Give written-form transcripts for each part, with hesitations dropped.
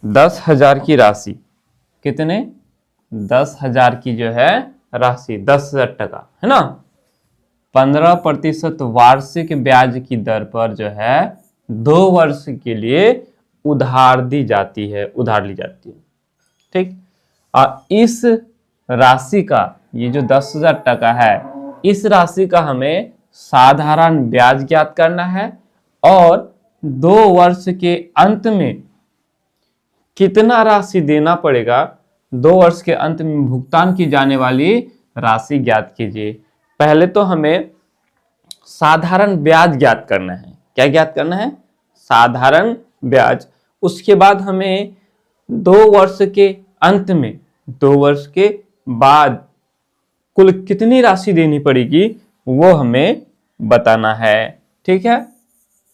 10,000 की राशि, कितने 10,000 की जो है राशि, 10,000 टका है ना, 15% वार्षिक ब्याज की दर पर जो है 2 वर्ष के लिए उधार दी जाती है, उधार ली जाती है। ठीक, और इस राशि का, ये जो 10,000 टका है, इस राशि का हमें साधारण ब्याज ज्ञात करना है और 2 वर्ष के अंत में कितना राशि देना पड़ेगा, 2 वर्ष के अंत में भुगतान की जाने वाली राशि ज्ञात कीजिए। पहले तो हमें साधारण ब्याज ज्ञात करना है। क्या ज्ञात करना है? साधारण ब्याज। उसके बाद हमें 2 वर्ष के अंत में, 2 वर्ष के बाद कुल कितनी राशि देनी पड़ेगी वो हमें बताना है। ठीक है,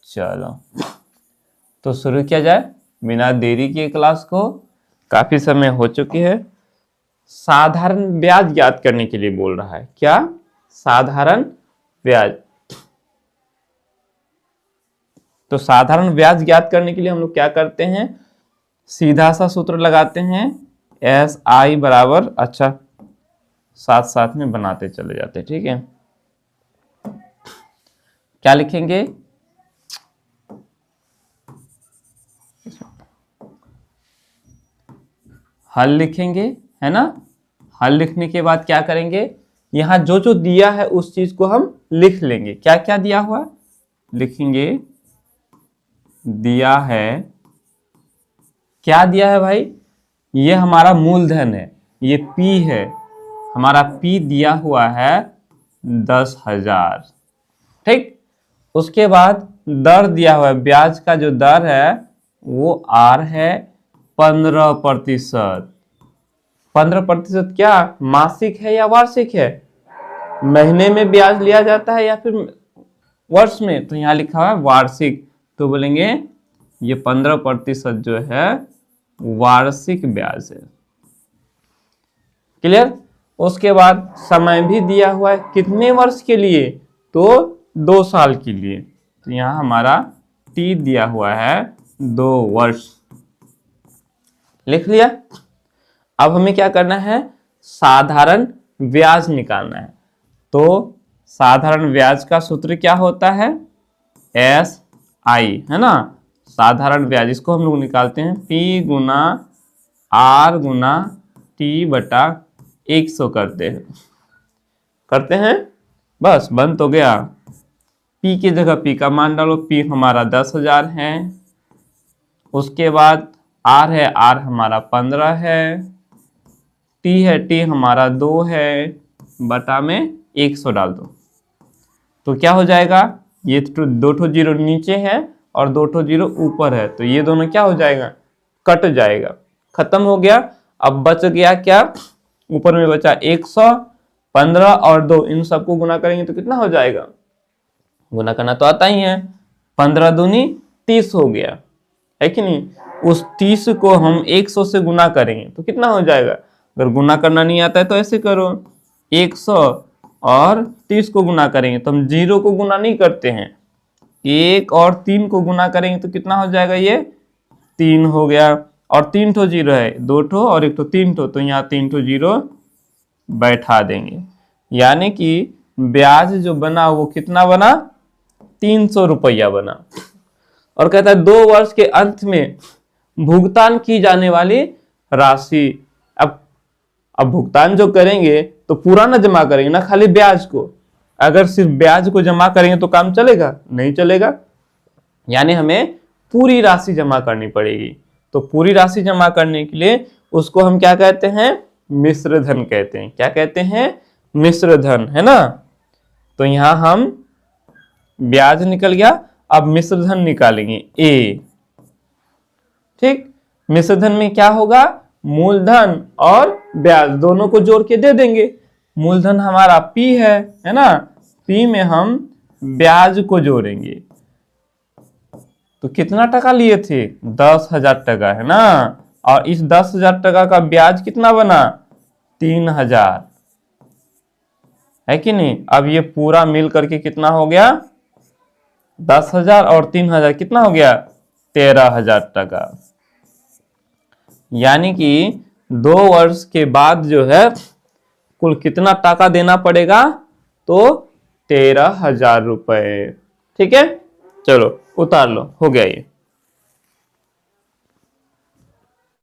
चलो तो शुरू किया जाए बिना देरी के क्लास को, काफी समय हो चुकी है। साधारण ब्याज ज्ञात करने के लिए बोल रहा है। क्या? साधारण ब्याज। तो साधारण ब्याज ज्ञात करने के लिए हम लोग क्या करते हैं, सीधा सा सूत्र लगाते हैं, SI बराबर, अच्छा साथ साथ में बनाते चले जाते। ठीक है, क्या लिखेंगे, हल लिखेंगे, है ना। हल लिखने के बाद क्या करेंगे, यहां जो जो दिया है उस चीज को हम लिख लेंगे। क्या क्या दिया हुआ लिखेंगे, दिया है, क्या दिया है भाई, ये हमारा मूलधन है, ये P है, हमारा P दिया हुआ है 10,000। ठीक, उसके बाद दर दिया हुआ है, ब्याज का जो दर है वो R है 15%। 15% क्या मासिक है या वार्षिक है, महीने में ब्याज लिया जाता है या फिर वर्ष में, तो यहां लिखा हुआ है वार्षिक, तो बोलेंगे ये 15% जो है वार्षिक ब्याज है। क्लियर। उसके बाद समय भी दिया हुआ है, कितने वर्ष के लिए, तो 2 साल के लिए, तो यहां हमारा T दिया हुआ है 2 वर्ष, लिख लिया। अब हमें क्या करना है, साधारण ब्याज निकालना है। तो साधारण ब्याज का सूत्र क्या होता है, SI, है ना। साधारण ब्याज, इसको हम लोग निकालते हैं P गुना R गुना T बटा 100 करते हैं, बस बन तो गया। P की जगह P का मान डालो, P हमारा 10,000 है, उसके बाद R है, R हमारा 15 है, T है, T हमारा 2 है, बटा में 100 डाल दो, तो क्या हो जाएगा, ये 2 जीरो नीचे है और 2 जीरो ऊपर है, तो ये दोनों क्या हो जाएगा, कट जाएगा, खत्म हो गया। अब बच गया क्या, ऊपर में बचा 100, 15 और 2, इन सबको गुना करेंगे तो कितना हो जाएगा, गुना करना तो आता ही है, 15 दूनी 30 हो गया, है कि नहीं। उस 30 को हम 100 से गुना करेंगे तो कितना हो जाएगा, अगर गुना करना नहीं आता है तो ऐसे करो, 100 और 30 को गुना करेंगे तो हम 0 को गुना नहीं करते हैं, 1 और 3 को गुना करेंगे तो कितना हो जाएगा, ये 3 हो गया, और 3 ठो 0 है, 2 ठो और 1 ठो 3 ठो, तो यहाँ 3 ठो 0 बैठा देंगे, यानी कि ब्याज जो बना वो कितना बना, 300 रुपया बना। और कहता है 2 वर्ष के अंत में भुगतान की जाने वाली राशि। अब भुगतान जो करेंगे तो पूरा ना जमा करेंगे ना, खाली ब्याज को, अगर सिर्फ ब्याज को जमा करेंगे तो काम चलेगा, नहीं चलेगा, यानी हमें पूरी राशि जमा करनी पड़ेगी। तो पूरी राशि जमा करने के लिए उसको हम क्या कहते हैं, मिश्र धन कहते हैं। क्या कहते हैं, मिश्र धन, है ना। तो यहां हम ब्याज निकल गया, अब मिश्र धन निकालेंगे A। ठीक, मिश्र धन में क्या होगा, मूलधन और ब्याज दोनों को जोड़ के दे देंगे। मूलधन हमारा P है ना, P में हम ब्याज को जोड़ेंगे, तो कितना टका लिए थे, 10,000 टका, है ना। और इस 10,000 टका का ब्याज कितना बना, 3,000, है कि नहीं। अब ये पूरा मिल करके कितना हो गया, 10,000 और 3,000 कितना हो गया, 13,000 टका। यानी कि 2 वर्ष के बाद जो है कुल कितना टाका देना पड़ेगा, तो 13,000 रुपए। ठीक है, चलो उतार लो, हो गया ये।